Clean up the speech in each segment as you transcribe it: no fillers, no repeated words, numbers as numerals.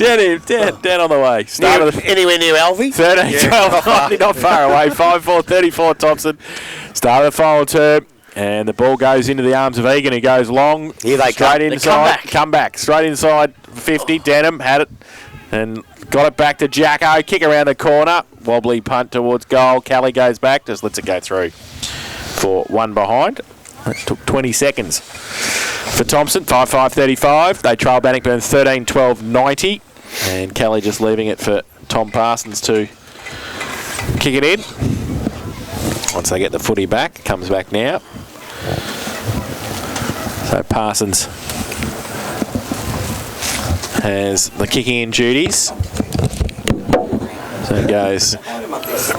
Down on the way. Anywhere near Alfie? 13-12, not far away. 5-4-34 Thompson. Start of the final term. And the ball goes into the arms of Egan, who goes long. Here they straight come. inside. Come back. Straight inside 50. Denham had it and got it back to Jacko. Kick around the corner. Wobbly punt towards goal. Kelly goes back. Just lets it go through for one behind. That took 20 seconds for Thompson. 5-5-35. They trail Bannockburn 13-12-90. And Kelly just leaving it for Tom Parsons to kick it in. Once they get the footy back, comes back now. So Parsons has the kicking in duties. So he goes,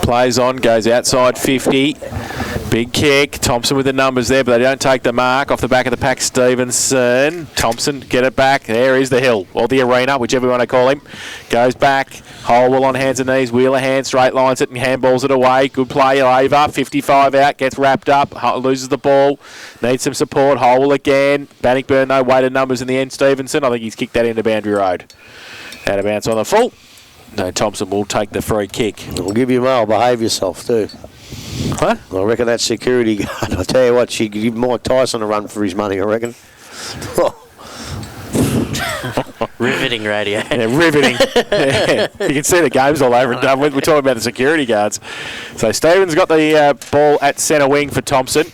plays on, goes outside 50. Big kick. Thompson with the numbers there, but they don't take the mark. Off the back of the pack, Stevenson. Thompson, get it back. There is the hill, or the arena, whichever you want to call him. Goes back. Holwell on hands and knees. Wheeler hand, straight lines it and handballs it away. Good play, over. 55 out, gets wrapped up, loses the ball. Needs some support. Holwell again. Bannockburn, no weighted numbers in the end. Stevenson, I think he's kicked that into Boundary Road. Out of bounds on the full. No, Thompson will take the free kick. I'll give you mail. Behave yourself too. Huh? I reckon that security guard, I tell you what, she'd give Mike Tyson a run for his money, I reckon. Riveting radio. Yeah, riveting. Yeah. You can see the game's all over and done with. We're talking about the security guards. So Stevens got the ball at centre wing for Thompson.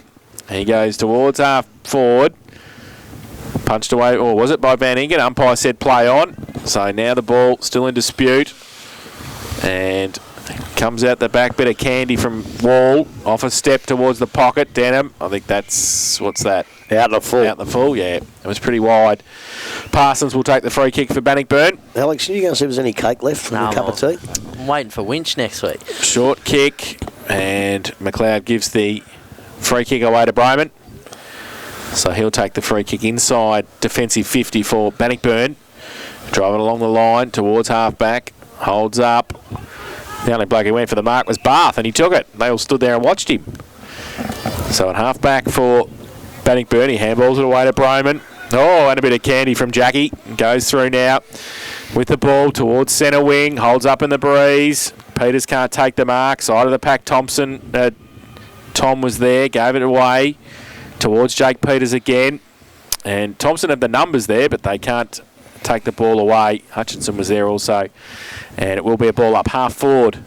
He goes towards half forward. Punched away, or was it by Van Ingen? Umpire said play on. So now the ball still in dispute. And comes out the back, bit of candy from Wall. Off a step towards the pocket. Denham, I think that's, what's that? Out the full. Out the full, yeah. It was pretty wide. Parsons will take the free kick for Bannockburn. Alex, are you going to see if there's any cake left from a cup of tea? I'm waiting for Winch next week. Short kick, and McLeod gives the free kick away to Bryman. So he'll take the free kick inside. Defensive 50 for Bannockburn. Driving along the line towards half-back. Holds up. The only bloke who went for the mark was Bath, and he took it. They all stood there and watched him. So at half-back for Bannockburn, he handballs it away to Broman. Oh, and a bit of candy from Jackie. Goes through now with the ball towards centre wing. Holds up in the breeze. Peters can't take the mark. Side of the pack, Thompson. Tom was there, gave it away towards Jake Peters again. And Thompson had the numbers there, but they can't take the ball away. Hutchinson was there also. And it will be a ball up half forward.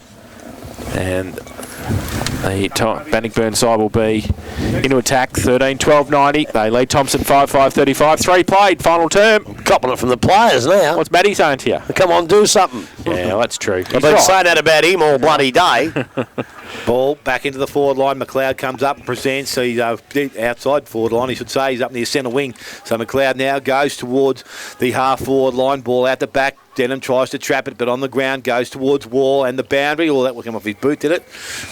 And the Bannockburn side will be into attack, 13-12-90. They lead Thompson 5-5-35. 3 played, final term. Copping it from the players now. What's Matty saying to you? Come on, do something. Yeah, well, that's true. I've been saying that about him all bloody day. Ball back into the forward line. McLeod comes up and presents. So he's outside forward line, he should say. He's up near centre wing. So McLeod now goes towards the half forward line. Ball out the back. Denham tries to trap it, but on the ground goes towards Wall and the boundary. All that will come off his boot, did it?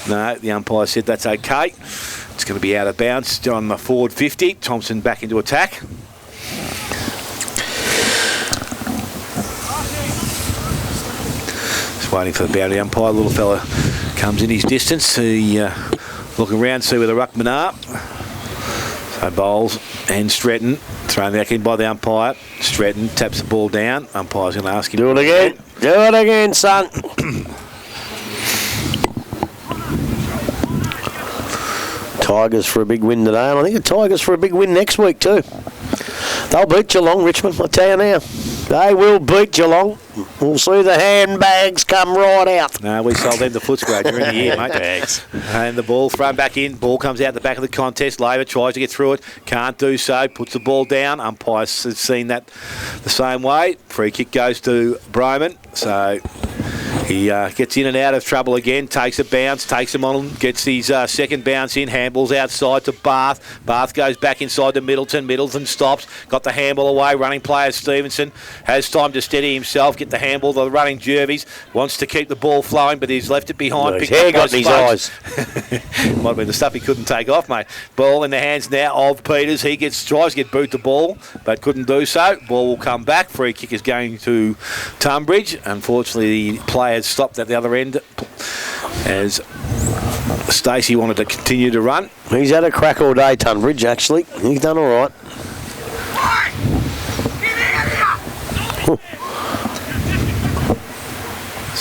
No, the umpire said that's okay. It's going to be out of bounds on the forward 50. Thompson back into attack. Just waiting for the boundary umpire. Little fella comes in his distance. He look around, see where the ruckmen are. So Bowles and Stretton thrown back in by the umpire. Stretton taps the ball down. Umpire's going to ask him. Do it again. Do it again, son. Tigers for a big win today, and I think the Tigers for a big win next week too. They'll beat Geelong, Richmond, I tell you now. They will beat Geelong. We'll see the handbags come right out. No, we sold them the Footscray during the year, mate. Bags. And the ball thrown back in. Ball comes out the back of the contest. Labour tries to get through it. Can't do so. Puts the ball down. Umpire's has seen that the same way. Free kick goes to Broman. So he gets in and out of trouble again. Takes a bounce. Takes him on. Gets his second bounce in. Handballs outside to Bath. Bath goes back inside to Middleton. Middleton stops. Got the handball away. Running player Stevenson has time to steady himself. Get the handball. The running Jervis wants to keep the ball flowing, but he's left it behind. His hair got in his eyes. Might have been the stuff he couldn't take off, mate. Ball in the hands now of Peters. He tries to get boot the ball, but couldn't do so. Ball will come back. Free kick is going to Tunbridge. Unfortunately, the players stopped at the other end as Stacey wanted to continue to run. He's had a crack all day, Tunbridge, actually. He's done all right.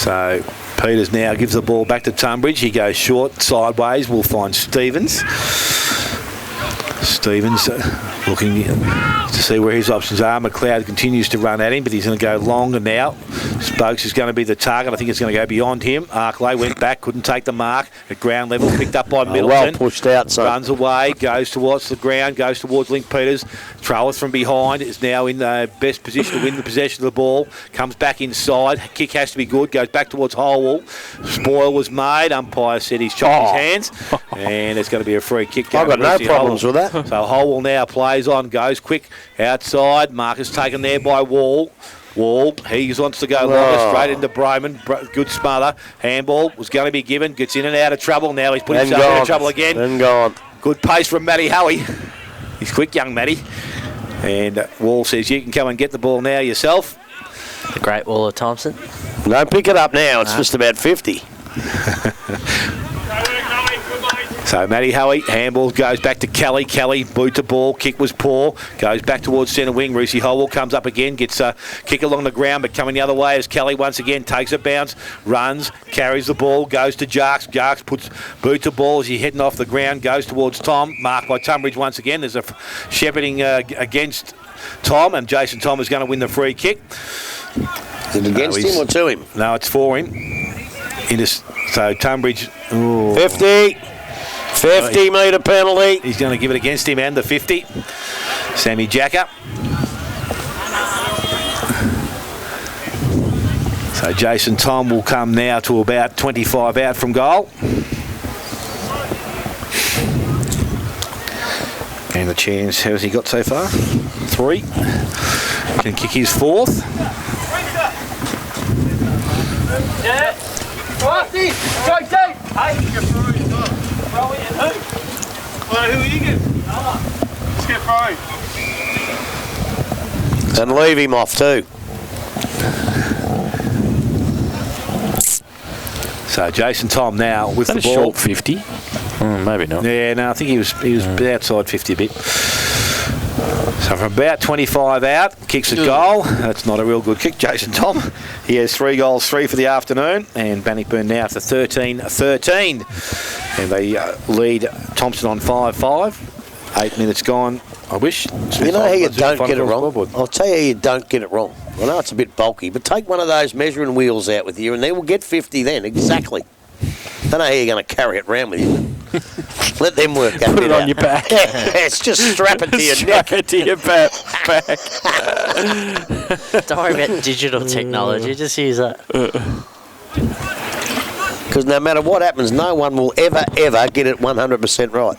So Peters now gives the ball back to Tunbridge. He goes short, sideways. We'll find Stevens. Stevens looking to see where his options are. McLeod continues to run at him, but he's going to go longer now. Spokes is going to be the target. I think it's going to go beyond him. Arklay went back, couldn't take the mark at ground level. Picked up by Middleton. Well pushed out. So runs away, goes towards the ground, goes towards Link Peters. Thrower from behind is now in the best position to win the possession of the ball. Comes back inside. Kick has to be good. Goes back towards Holwell. Spoil was made. Umpire said he's chopped his hands. And it's going to be a free kick. I've got no problems with that. So Holwell now plays on, goes quick outside. Marcus taken there by Wall. He wants to go longer, straight into Broman. Good smother. Handball was going to be given. Gets in and out of trouble. Now he's put himself into trouble again. And gone. Good pace from Matty Howie. He's quick, young Matty. And Wall says you can come and get the ball now yourself. The great Waller Thompson. No, pick it up now. It's just about 50. So Matty Howie, handball goes back to Kelly. Kelly, boot the ball, kick was poor. Goes back towards centre wing. Rusey Holwell comes up again, gets a kick along the ground, but coming the other way as Kelly once again takes a bounce, runs, carries the ball, goes to Jarks. Jarks puts boot the ball as he's heading off the ground, goes towards Thom, marked by Tunbridge once again. There's a shepherding against Thom, and Jason Thom is going to win the free kick. Is it against him or to him? No, it's for him. So Tunbridge... Ooh. 50. 50-metre penalty. He's going to give it against him and the 50. Sammy Jacker. So Jason Thom will come now to about 25 out from goal. And the chance, how has he got so far? 3. Can kick his 4th. Yeah. Go deep. Hey. Throw it and who? Well, who are you getting? Let's get throwing. And leave him off too. So Jason Thom now with the ball. Short 50? Maybe not. Yeah, no, I think he was outside 50 a bit. So from about 25 out, kicks a goal. That's not a real good kick, Jason Thom. He has 3 goals, 3 for the afternoon, and Bannockburn now to 13-13. And they lead Thompson on 5-5. 8 minutes gone, I wish. You know how you don't get it wrong? I'll tell you how you don't get it wrong. I know it's a bit bulky, but take one of those measuring wheels out with you and they will get 50 then, exactly. Don't know how you're going to carry it round with you. Let them work that Put it on out. your back. Yeah, it's just strap it to your neck. Strap it to your back. Don't worry about digital technology. Just use that. Because no matter what happens, no one will ever get it 100% right.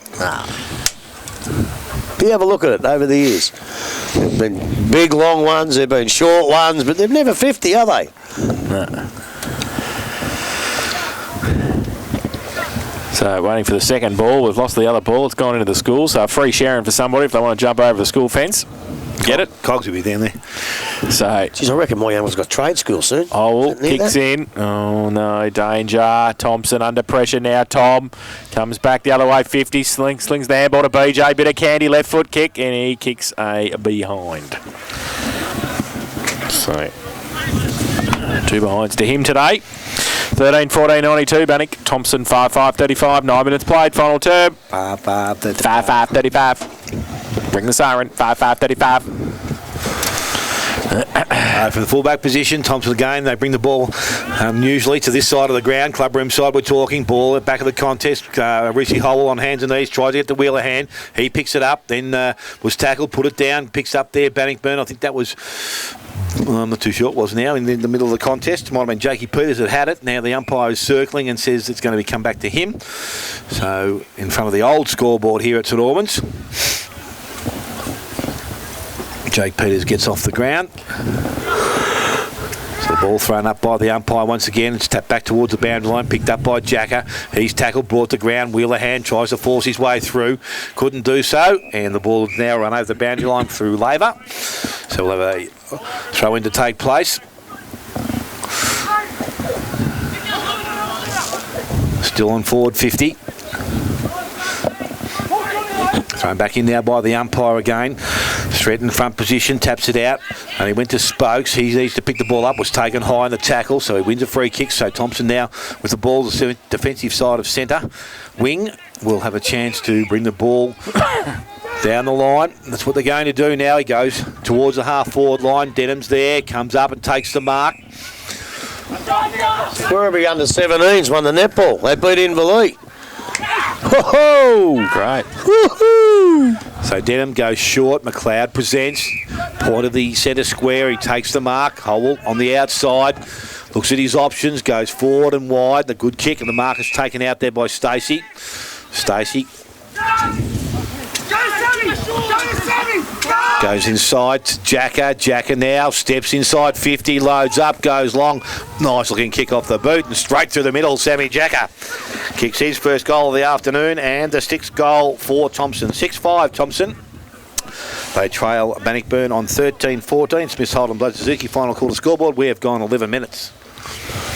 If you have a look at it over the years, there've been big long ones, there've been short ones, but they've never 50, are they? No. So waiting for the second ball. We've lost the other ball. It's gone into the school. So a free sharing for somebody if they want to jump over the school fence. Get it? Cogs will be down there. So, Jeez, I reckon my young one's got trade school soon. oh, kicks in. Oh, no, danger. Thompson under pressure now. Thom comes back the other way. 50, slings the handball to BJ. Bit of candy, left foot kick, and he kicks a behind. So, 2 behinds to him today. 13-14-92, Bannock. Thompson 5-5-35. 9 minutes played. Final term. 5-5-35. Ring the siren. 5-5-35. For the fullback position, Thompson again. They bring the ball usually to this side of the ground. Clubroom side, we're talking. Ball at back of the contest. Rishi Howell on hands and knees. Tries to get the Wheeler hand. He picks it up. Then was tackled. Put it down. Picks up there. Bannockburn. I think that was... I'm not too sure it was now in the middle of the contest. Might have been Jakey Peters that had it. Now the umpire is circling and says it's going to be come back to him. So in front of the old scoreboard here at St Albans. Jake Peters gets off the ground. So the ball thrown up by the umpire once again. It's tapped back towards the boundary line. Picked up by Jacker. He's tackled, brought to ground. Wheeler hand tries to force his way through. Couldn't do so. And the ball has now run over the boundary line through Laver. So we'll have a throw in to take place. Still on forward 50. Thrown back in now by the umpire again. Stretton front position, taps it out, and he went to Spokes. He needs to pick the ball up, was taken high in the tackle, so he wins a free kick. So Thompson now with the ball, the defensive side of centre wing, will have a chance to bring the ball down the line. That's what they're going to do now. He goes towards the half-forward line. Denham's there, comes up and takes the mark. Werribee under 17s won the netball. They beat Inverleigh. Ho-ho! Great. Woo-hoo! So Denham goes short. McLeod presents. Point of the centre square. He takes the mark. Howell on the outside. Looks at his options. Goes forward and wide. The good kick. And the mark is taken out there by Stacey. Stacey goes inside to Jacker. Jacker now steps inside 50. Loads up. Goes long. Nice looking kick off the boot. And straight through the middle. Sammy Jacker kicks his first goal of the afternoon. And the sixth goal for Thompson. 6-5 Thompson. They trail Bannockburn on 13-14. Smith Holden Blood Suzuki final quarter scoreboard. We have gone 11 minutes.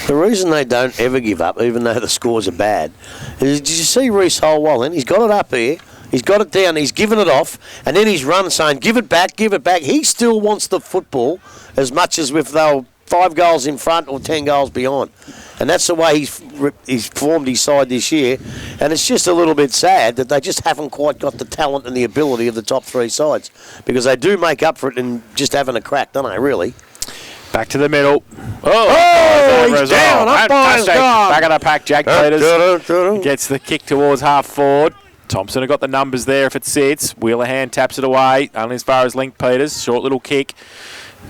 The reason they don't ever give up, even though the scores are bad, is did you see Reece Holwell then? He's got it up here. He's got it down. He's given it off. And then he's run saying, give it back, give it back. He still wants the football as much as if they were 5 goals in front or 10 goals behind. And that's the way he's formed his side this year. And it's just a little bit sad that they just haven't quite got the talent and the ability of the top 3 sides. Because they do make up for it in just having a crack, don't they, really? Back to the middle. He's down. Fantastic. Back of the pack, Jack Peters gets the kick towards half forward. Thompson have got the numbers there if it sits. Wheelerhan taps it away, only as far as Link Peters. Short little kick.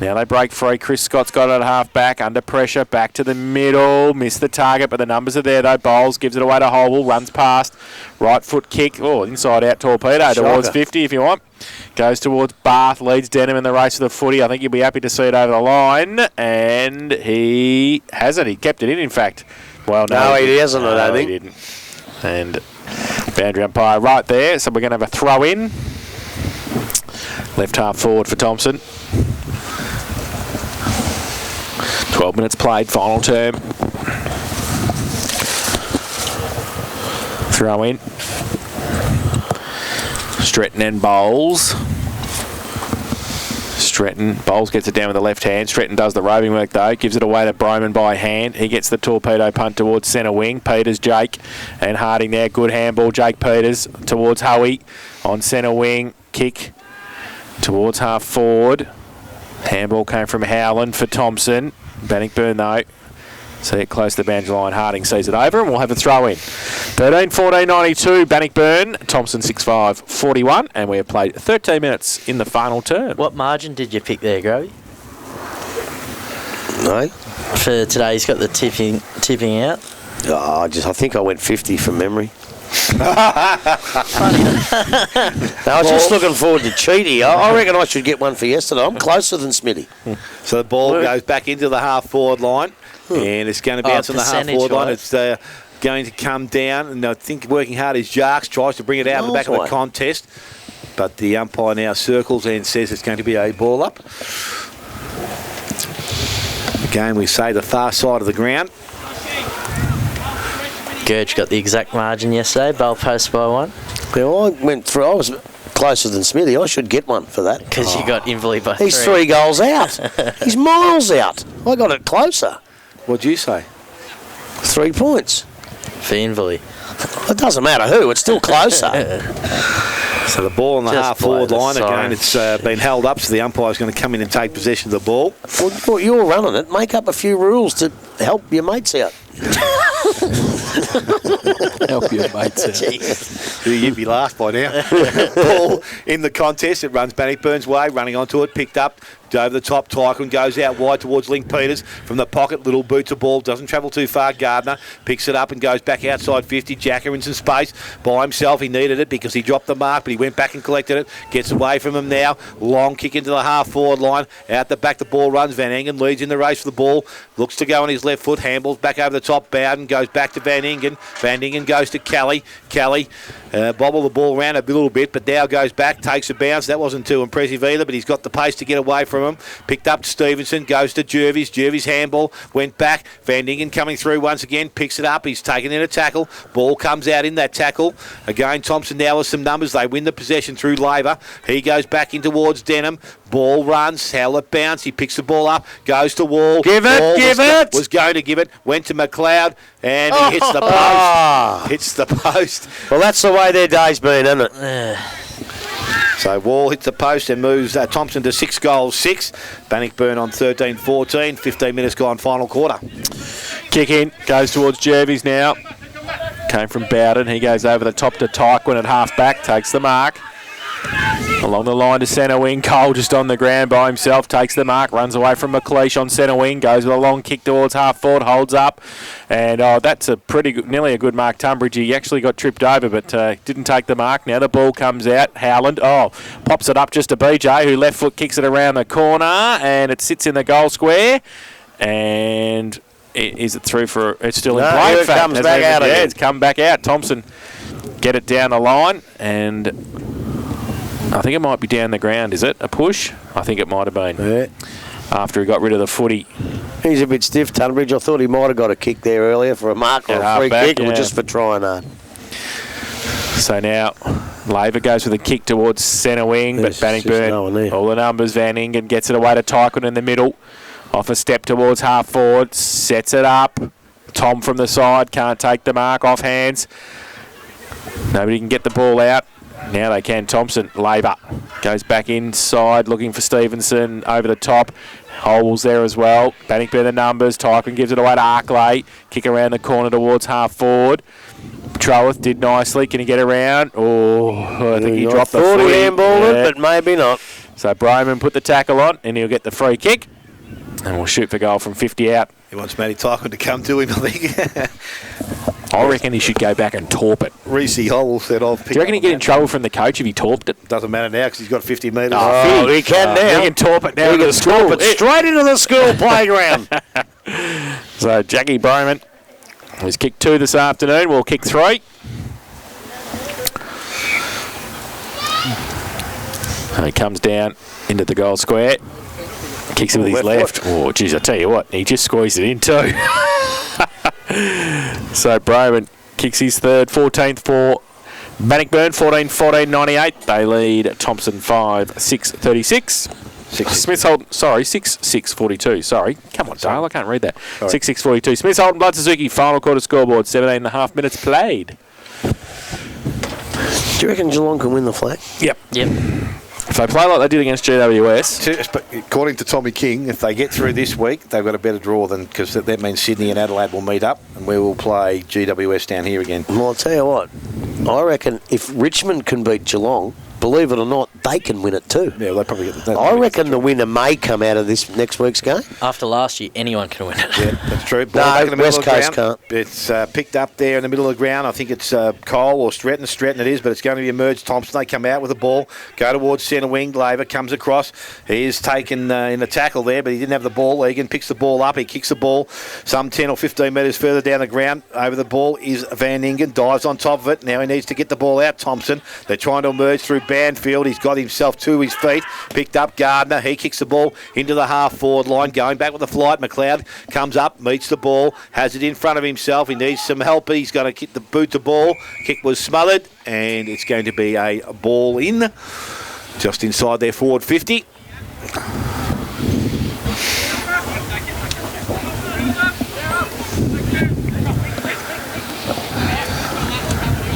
Now they break free. Chris Scott's got it at half back, under pressure, back to the middle. Missed the target, but the numbers are there though. Bowles gives it away to Holwell, runs past. Right foot kick. Oh, inside out torpedo towards 50 if you want. Goes towards Bath, leads Denham in the race of the footy. I think you'll be happy to see it over the line. And he hasn't. He kept it in fact. Well, no he hasn't, I don't think. He didn't. And boundary umpire right there. So we're going to have a throw in. Left half forward for Thompson. 12 minutes played, final term. Throw in. Stretton and Bowles. Bowles gets it down with the left hand. Stretton does the roving work though. Gives it away to Broman by hand. He gets the torpedo punt towards centre wing. Peters, Jake, and Harding there. Good handball. Jake Peters towards Howie on centre wing. Kick towards half forward. Handball came from Howland for Thompson. Bannockburn though. See it close to the boundary line. Harding sees it over and we'll have a throw in. 13-14-92 Bannockburn. Thompson 6-5-41 and we have played 13 minutes in the final term. What margin did you pick there, Groby? No. For today, he's got the tipping out. Oh, I think I went 50 from memory. I was just looking forward to Cheaty. I reckon I should get one for yesterday. I'm closer than Smitty. So the ball goes back into the half-forward line, and it's going to bounce on the half-forward line. It's going to come down, and I think working hard is Jarks, tries to bring it out in the back of the contest, but the umpire now circles and says it's going to be a ball up. Again, we say the far side of the ground. Gurge got the exact margin yesterday, ball post by 1. Well, I went through. I was closer than Smithy. I should get one for that. Because you got Inverleigh by 3. He's 3 goals out. He's miles out. I got it closer. What'd you say? 3 points. For Inverleigh. It doesn't matter who. It's still closer. So the ball on the Just half-forward blow the line again. siren. It's been held up, so the umpire's going to come in and take possession of the ball. Well, you're running it. Make up a few rules to help your mates out. Help your mates out. You'd be laughed by now. Ball in the contest. It runs Bannockburn's way, running onto it, picked up. Over the top, Tycoon goes out wide towards Link Peters from the pocket. Little boots a ball, doesn't travel too far. Gardner picks it up and goes back outside 50. Jacker in some space by himself. He needed it because he dropped the mark, but he went back and collected it. Gets away from him now. Long kick into the half-forward line. Out the back, the ball runs. Van Engen leads in the race for the ball. Looks to go on his left foot. Handballs back over the top. Bowden goes back to Van Engen. Van Engen goes to Kelly. Kelly bobble the ball around a little bit, but now goes back, takes a bounce. That wasn't too impressive either, but he's got the pace to get away from from him. Picked up Stevenson, goes to Jervis. Jervis handball, went back. Van Dingen coming through once again, picks it up. He's taken in a tackle. Ball comes out in that tackle. Again, Thompson now with some numbers. They win the possession through Labour. He goes back in towards Denham. Ball runs, Howlett bounce. He picks the ball up, goes to Wall. Give it! Was going to give it, went to McLeod, and he hits the post. Hits the post. Well, that's the way their day's been, isn't it? So Wall hits the post and moves Thompson to 6 goals, 6. Bannockburn on 13-14, 15 minutes gone, final quarter. Kick in, goes towards Jervis now. Came from Bowden. He goes over the top to Tyquin at half-back, takes the mark. Along the line to centre wing. Cole just on the ground by himself. Takes the mark. Runs away from McLeish on centre wing. Goes with a long kick towards half forward. Holds up. And that's a pretty good, nearly a good mark. Tunbridge. He actually got tripped over but didn't take the mark. Now the ball comes out. Howland. Pops it up just to BJ who left foot kicks it around the corner. And it sits in the goal square. And is it through for... It's still in play. It comes back out again. Yeah, it's come back out. Thompson get it down the line and... I think it might be down the ground, is it? A push? I think it might have been. Yeah. After he got rid of the footy. He's a bit stiff, Tunbridge. I thought he might have got a kick there earlier for a mark or a free kick, or just for trying hard. So now, Laver goes with a kick towards centre wing, but Bannockburn, all the numbers, Van Ingen gets it away to Tyquin in the middle. Off a step towards half forward, sets it up. Thom from the side, can't take the mark, off hands. Nobody can get the ball out. Now they can. Thompson, Labour, goes back inside looking for Stevenson over the top. Holes there as well. Bannockburn the numbers. Tyquin gives it away to Arkley. Kick around the corner towards half forward. Trowath did nicely. Can he get around? I think he dropped the footy. He handballed it, but maybe not. So Bryman put the tackle on and he'll get the free kick. And we'll shoot for goal from 50 out. He wants Matty Tyquin to come to him, I think. I reckon he should go back and torp it. Reece Howell said off. Do you reckon he'd get in trouble from the coach if he torped it? Doesn't matter now because he's got 50 metres. He can now. He can torp it now. He can torp it straight into the school playground. So Jackie Bryman has kicked 2 this afternoon. We'll kick 3. He comes down into the goal square. Kicks it with his left. Oh, geez, I tell you what, he just squeezed it in too. So Bryman kicks his third, 14th for Bannockburn, 14-98. They lead Thompson 5-6-36. Smith's-Holden, 6-6-42. Sorry. Come on, Dale, I can't read that. 6-6-42. Smith's-Holden, Blood Suzuki, final quarter scoreboard, 17.5 minutes played. Do you reckon Geelong can win the flag? Yep. If they play like they did against GWS. But according to Tommy King, if they get through this week, they've got a better draw than, because that means Sydney and Adelaide will meet up and we will play GWS down here again. Well, I'll tell you what, I reckon if Richmond can beat Geelong, believe it or not, they can win it too. Yeah, well, they probably get that. I reckon the winner may come out of this next week's game. After last year, anyone can win it. Yeah, that's true. Ball No, back in the middle West of the Coast ground. can't. It's picked up there in the middle of the ground. I think it's Cole or Stratton. Stratton it is, but it's going to be emerged. Thompson, they come out with the ball, go towards centre wing. Laver comes across. He is taken in the tackle there, but he didn't have the ball. Egan picks the ball up. He kicks the ball some 10 or 15 metres further down the ground. Over the ball is Van Ingen. Dives on top of it. Now he needs to get the ball out. Thompson. They're trying to emerge through Banfield. He's got himself to his feet. Picked up Gardner. He kicks the ball into the half-forward line. Going back with the flight. McLeod comes up, meets the ball, has it in front of himself. He needs some help. He's going to kick the boot the ball. Kick was smothered, and it's going to be a ball in just inside their forward 50.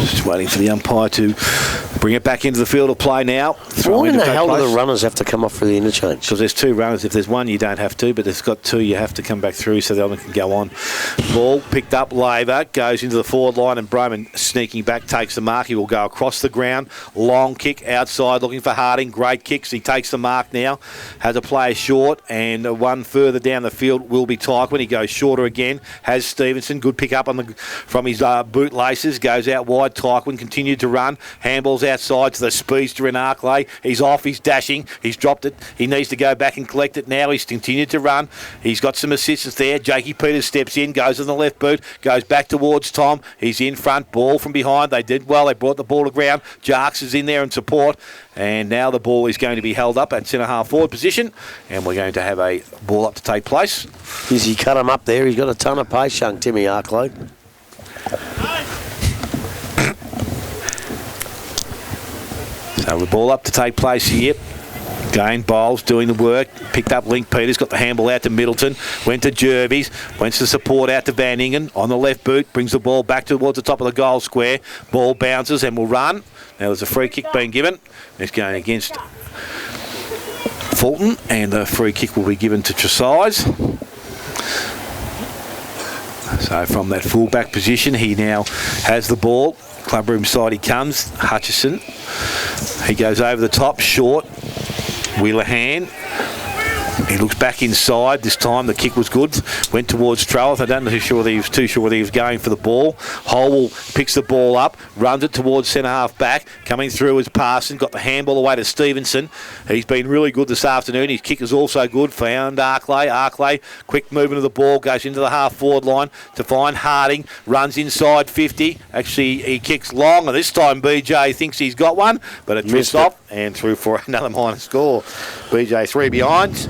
Just waiting for the umpire to bring it back into the field of play now. Why in the hell do the runners have to come off for the interchange? Because there's 2 runners. If there's 1, you don't have to, but there's got 2, you have to come back through so the other can go on. Ball picked up. Laver goes into the forward line, and Broman sneaking back takes the mark. He will go across the ground. Long kick outside looking for Harding. Great kicks. He takes the mark now. Has a player short, and one further down the field will be Tyquin. He goes shorter again. Has Stevenson. Good pick up from his bootlaces. Goes out wide. Tyquin continued to run. Handballs outside to the speedster in Arkley. He's off, he's dashing, he's dropped it. He needs to go back and collect it now. He's continued to run. He's got some assistance there. Jakey Peters steps in, goes on the left boot, goes back towards Thom. He's in front, ball from behind. They did well. They brought the ball to ground. Jarks is in there in support. And now the ball is going to be held up at centre-half forward position. And we're going to have a ball up to take place. Does he cut him up there? He's got a ton of pace, young Timmy Arkley. So the ball up to take place here. Again, Bowles doing the work. Picked up Link Peters, got the handball out to Middleton. Went to Jervis. Went to support out to Van Ingen. On the left boot, brings the ball back towards the top of the goal square. Ball bounces and will run. Now there's a free kick being given. It's going against Fulton, and the free kick will be given to Tresize. So from that full-back position, he now has the ball. Clubroom side he comes. Hutchison. He goes over the top, short. Wheelerhan. He looks back inside. This time the kick was good. Went towards Trellis. I don't know whether he was going for the ball. Holwell picks the ball up, runs it towards centre-half back. Coming through is Parson. Got the handball away to Stevenson. He's been really good this afternoon. His kick is also good. Found Arkley. Arkley, quick movement of the ball, goes into the half-forward line to find Harding. Runs inside 50. Actually, he kicks long, and this time BJ thinks he's got one, but it drifts off and through for another minor score. BJ 3 behind.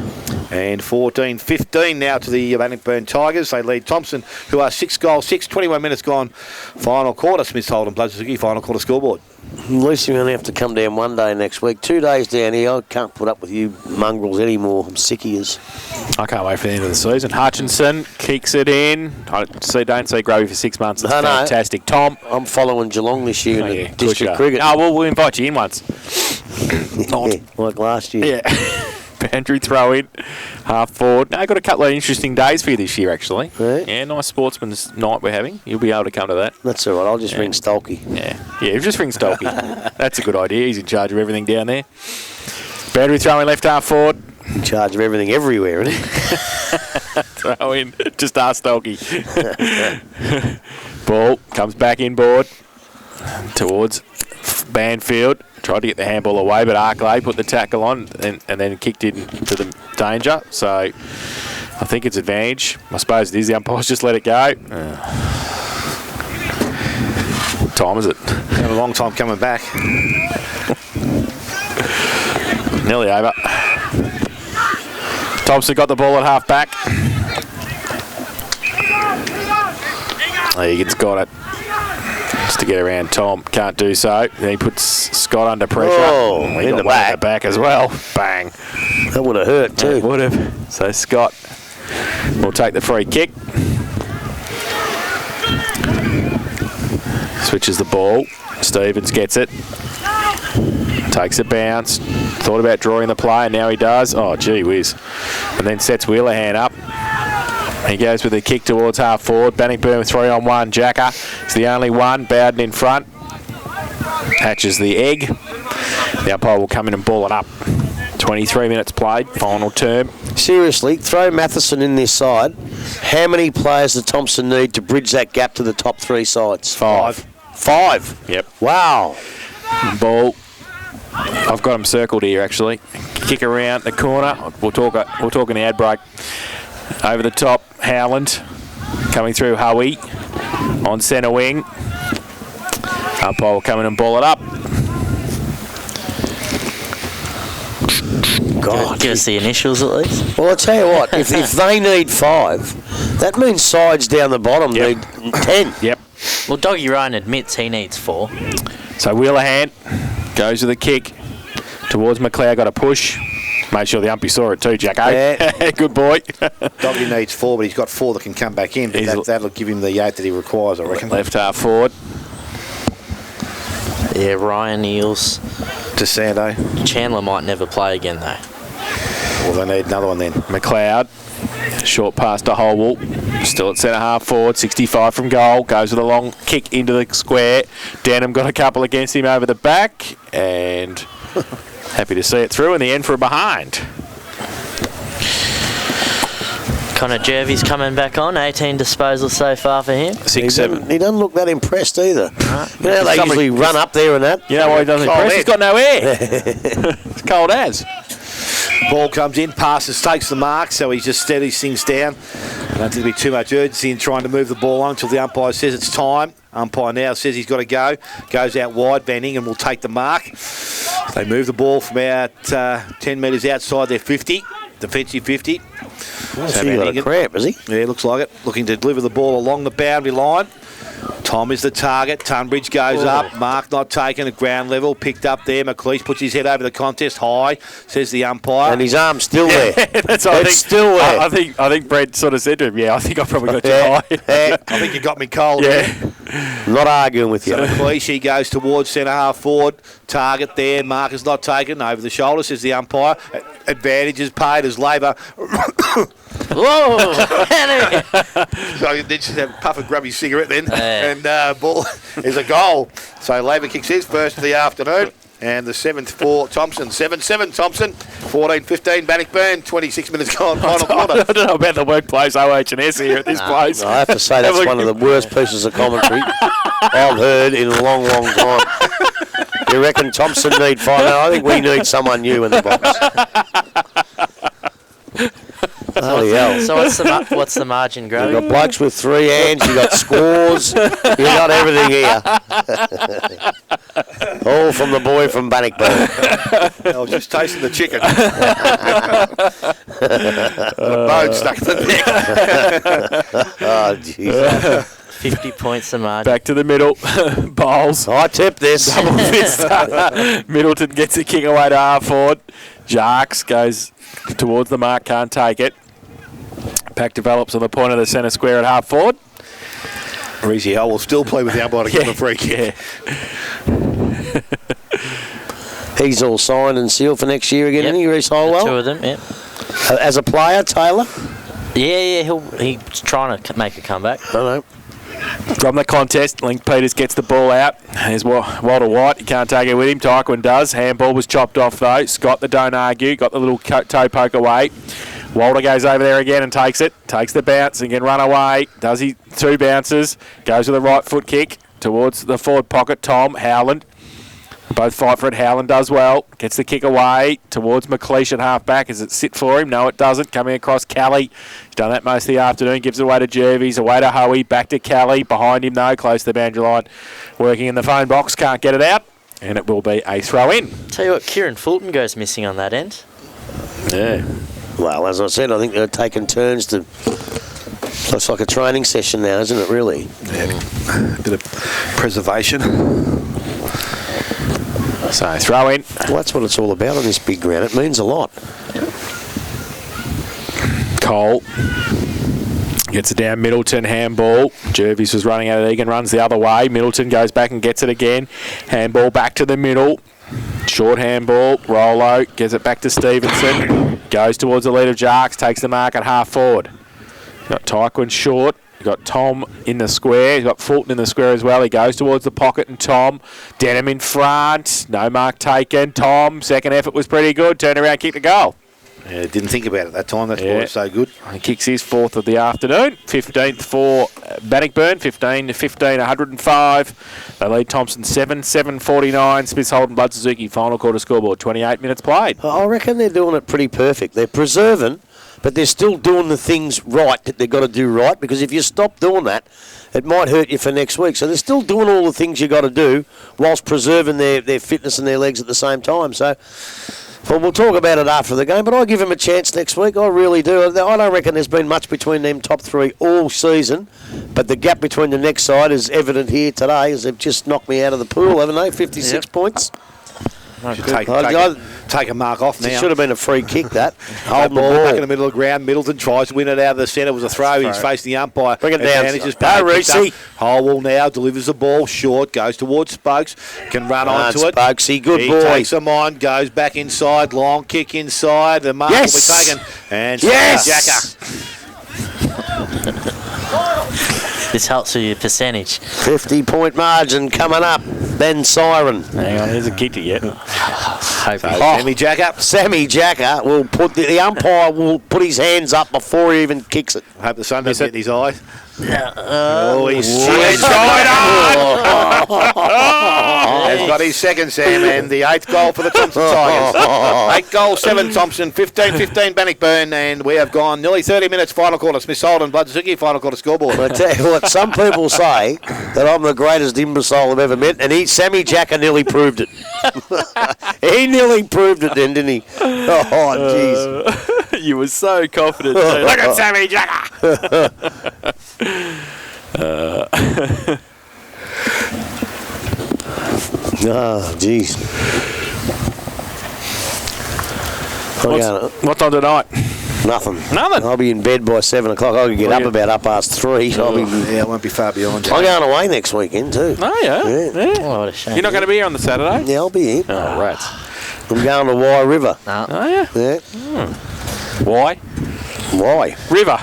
And 14-15 now to the Bannockburn Tigers. They lead Thompson, who are 6-6, 21 minutes gone. Final quarter. Smiths Holden, Bloodsuzuki, final quarter scoreboard. At least we only have to come down one day next week. 2 days down here. I can't put up with you mongrels anymore. I'm sick of yous. I can't wait for the end of the season. Hutchinson kicks it in. I don't see Grovey for 6 months. It's fantastic. Thom. I'm following Geelong this year in the district cricket. Oh, well, we'll invite you in once. Like last year. Yeah. Andrew throw in, half forward. Now, got a couple of interesting days for you this year, actually. Yeah, nice sportsman's night we're having. You'll be able to come to that. That's all right. I'll just ring Stolky. Yeah, just ring Stolky. That's a good idea. He's in charge of everything down there. Andrew throw in left half forward. In charge of everything everywhere, isn't he? Throw in. Just ask Stolky. Ball comes back inboard towards Banfield. Tried to get the handball away, but Arkley put the tackle on and then kicked into the danger. So I think it's advantage. I suppose it is. The umpires just let it go. What time is it? Had a long time coming back. Nearly over. Thompson got the ball at half back. Egan's got it. To get around Thom, can't do so. Then he puts Scott under pressure. Oh, he got one in the back as well. Bang. That would have hurt too. It would have. So Scott will take the free kick. Switches the ball. Stevens gets it. Takes a bounce. Thought about drawing the play, and now he does. Oh, gee whiz. And then sets Wheelerhan up. He goes with a kick towards half forward. Bannockburn with 3-on-1. Jacker is the only one. Bowden in front. Hatches the egg. The umpire will come in and ball it up. 23 minutes played. Final term. Seriously, throw Matheson in this side. How many players does Thompson need to bridge that gap to the top 3 sides? 5. 5? Yep. Wow. Ball. I've got him circled here, actually. Kick around the corner. We'll talk in the ad break. Over the top, Howland coming through Howie on centre wing. Umpire will come in and ball it up. God, give us the initials at least. Well, I'll tell you what, if they need 5, that means sides down the bottom need 10. Yep. Well, Doggy Ryan admits he needs 4. So Wheelerhan goes with a kick towards McLeod. Got a push. Made sure the umpy saw it too, Jacko. Yeah. Good boy. Doggy needs 4, but he's got 4 that can come back in. But that'll give him the 8 that he requires, I reckon. Left half forward. Yeah, Ryan Eels. To Sando. Chandler might never play again, though. Well, they need another one then. McLeod. Short pass to Holwell. Still at centre half forward. 65 from goal. Goes with a long kick into the square. Denham got a couple against him over the back. And... happy to see it through in the end for a behind. Connor Jervis coming back on. 18 disposals so far for him. 6-7. He doesn't look that impressed either. You know how they usually run up there and that? You know why he doesn't impress? He's got no air. It's cold as. Ball comes in, passes, takes the mark, so he just steadies things down. I don't think there'll be too much urgency in trying to move the ball on until the umpire says it's time. Umpire now says he's got to go. Goes out wide, bending, and will take the mark. They move the ball from about 10 metres outside their 50, defensive 50. So he got a cramp, is he? Yeah, looks like it. Looking to deliver the ball along the boundary line. Thom is the target. Tunbridge goes up. Mark not taken at ground level. Picked up there. McLeish puts his head over the contest high, says the umpire. And his arm's still there. That's what it's still there. I think Brett sort of said to him, I think I probably got you high. I think you got me cold. Yeah. Not arguing with you. So McLeish, he goes towards centre half forward. Target there. Mark is not taken. Over the shoulder, says the umpire. Advantage is paid as Labor. Whoa! So he did just have a puff and grab his cigarette then. And ball is a goal. So Labor kicks his first of the afternoon. And the 7th for Thompson. 7-7 Thompson. 14-15 Bannockburn. 26 minutes gone. Final quarter. I don't know about the workplace OH&S here at this place. I have to say that's one of the worst pieces of commentary I've heard in a long, long time. You reckon Thompson need 5? No, I think we need someone new in the box. Holy hell. So what's the margin, Grove? You've got blokes with 3 hands, you got scores, you got everything here. All from the boy from Bannockburn. I was just tasting the chicken. The bone stuck to the neck. Oh, jeez. 50 points the margin. Back to the middle. Bowles. I tip this. Double fist. Middleton gets a kick away to half forward. Jarks goes towards the mark, can't take it. Pack develops on the point of the centre square at half forward. Reese Howell will still play with the umpire to give him a free kick. He's all signed and sealed for next year again, isn't he, Reece Holwell? 2 of them, yeah. As a player, Taylor? Yeah, he's trying to make a comeback. I know. From the contest, Link Peters gets the ball out. There's Walter White. He can't take it with him. Tyquin does. Handball was chopped off, though. Scott, the don't argue, got the little toe poke away. Walter goes over there again and takes it. Takes the bounce and can run away. Does he? 2 bounces. Goes with a right foot kick towards the forward pocket. Thom, Howland. Both fight for it. Howland does well. Gets the kick away towards McLeish at half-back. Does it sit for him? No, it doesn't. Coming across Kelly. He's done that most of the afternoon. Gives it away to Jervis. Away to Hoey. Back to Kelly. Behind him, though. Close to the boundary line. Working in the phone box. Can't get it out. And it will be a throw-in. Tell you what, Kieran Fulton goes missing on that end. Yeah. Well, as I said, I think they're taking turns to... Looks like a training session now, isn't it, really? Yeah. A bit of preservation. So, throw in. Well, that's what it's all about on this big ground. It means a lot. Cole gets it down. Middleton, handball. Jervis was running out of Egan, runs the other way. Middleton goes back and gets it again. Handball back to the middle. Short handball. Rollo gives it back to Stevenson. Goes towards the lead of Jarks. Takes the mark at half forward. Got Tyquin short. You've got Thom in the square. You've got Fulton in the square as well. He goes towards the pocket and Thom. Denham in front. No mark taken. Thom, second effort was pretty good. Turned around, kicked the goal. Yeah, didn't think about it that time. That's why it's so good. He kicks his 4th of the afternoon. 15th for Bannockburn. 15-15, 105. They lead Thompson 7-7-49. Smiths Holden Blood Suzuki. Final quarter scoreboard. 28 minutes played. I reckon they're doing it pretty perfect. They're preserving, but they're still doing the things right that they've got to do right, because if you stop doing that, it might hurt you for next week. So they're still doing all the things you've got to do whilst preserving their fitness and their legs at the same time. So, well, we'll talk about it after the game, but I give them a chance next week. I really do. I don't reckon there's been much between them top 3 all season, but the gap between the next side is evident here today, as they've just knocked me out of the pool, haven't they? 56 points. Should take a mark off now. It should have been a free kick, that. Hold ball back in the middle of the ground. Middleton tries to win it out of the centre. It was a throw. He's facing the umpire. Bring it down. Go, Reese. Holwell now delivers the ball short. Goes towards Spokes. Can run onto it. Spokesy, good he boy. Takes him on. Goes back inside. Long kick inside. The mark will be taken. And yes! This helps with your percentage. 50-point margin coming up. then siren. Hang on, here's a kick to get. Sammy Jacker. Sammy Jacker will put the umpire will put his hands up before he even kicks it. I hope the sun doesn't hit his eyes. He's has got his second, Sam, and the 8th goal for the Thompson Tigers. 8 goals, 7 Thompson, 15-15 Bannockburn, and we have gone nearly 30 minutes. Final quarter, Smith Holden, Bloodsuki, final quarter scoreboard. I tell you what, some people say that I'm the greatest imbecile I've ever met, and Sammy Jacker nearly proved it. He nearly proved it then, didn't he? Oh, jeez. You were so confident. Look at Sammy Jacker. Oh, jeez. What time tonight? Nothing. Nothing? I'll be in bed by 7 o'clock. I'll get up about 3:30. Yeah, it won't be far beyond. I'm going away next weekend too. Oh, yeah. Oh, what a shame. You're not going to be here on the Saturday? Yeah, I'll be here. Oh, rats. I'm going to Wye River. No. Oh, yeah. Yeah. Why? Why? River.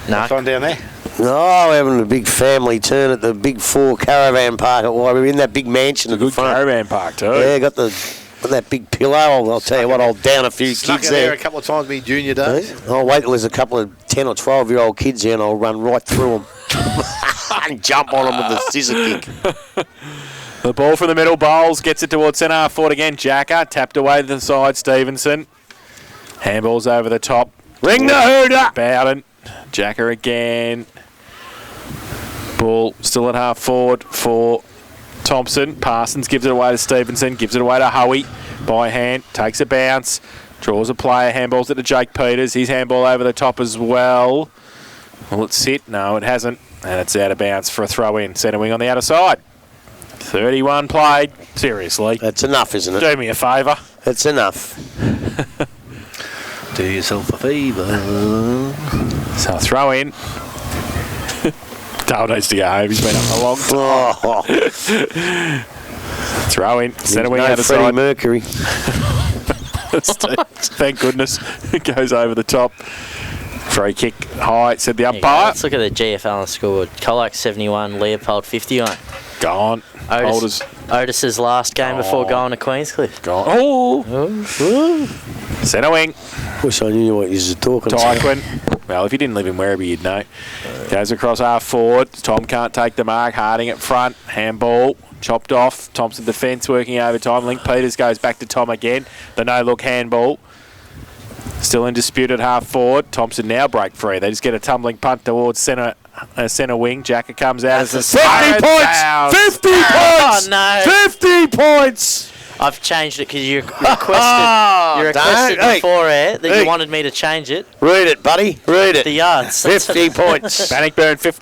No. Time down there. No, we're having a big family turn at the Big 4 caravan park at Wye. We're in that big mansion at the Good front. caravan park, too. Yeah, got that big pillow. I'll tell you what, I'll down a few Snuck kids in there there. a couple of times in my junior days. I'll wait till there's a couple of 10 or 12-year-old kids here and I'll run right through them and jump on them with the scissor kick. The ball from the middle, Bowles gets it towards centre half forward again. Jacker tapped away to the side, Stevenson. Handballs over the top. Ring the hooter! Bowden. Jacker again. Ball still at half forward for Thompson. Parsons gives it away to Stevenson. Gives it away to Howie. By hand. Takes a bounce. Draws a player. Handballs it to Jake Peters. His handball over the top as well. Will it sit? No, it hasn't. And it's out of bounds for a throw in. Centre wing on the outer side. 31 played. Seriously. That's enough, isn't it? Do me a favour. That's enough. Do yourself a favour. So throw in. Dale needs to go home. He's been up a long time. Oh, Throw in. Centre wing no out of Freddie side. Mercury. Thank goodness. It goes over the top. Free kick high, said the There you go. umpire. Let's look at the GFL on the scoreboard. Colac 71, Leopold 51. Gone. Holders. Otis's last game before going to Queenscliff. Gone. Oh! Centre wing. Wish I knew what you were talking about. Tyquin. Well, if you didn't live in Werribee, you'd know. Goes across half forward. Tom can't take the mark. Harding at front. Handball. Chopped off. Thompson defence working overtime. Link Peters goes back to Tom again. The no-look handball. Still in dispute at half forward. Thompson now break free. They just get a tumbling punt towards centre wing. Jacker comes out as a 50 points! 50 points! Oh, no. 50 points! I've changed it because you requested before air that you wanted me to change it. Read it, buddy. Read it. The yards. 50 points. Bannockburn 15.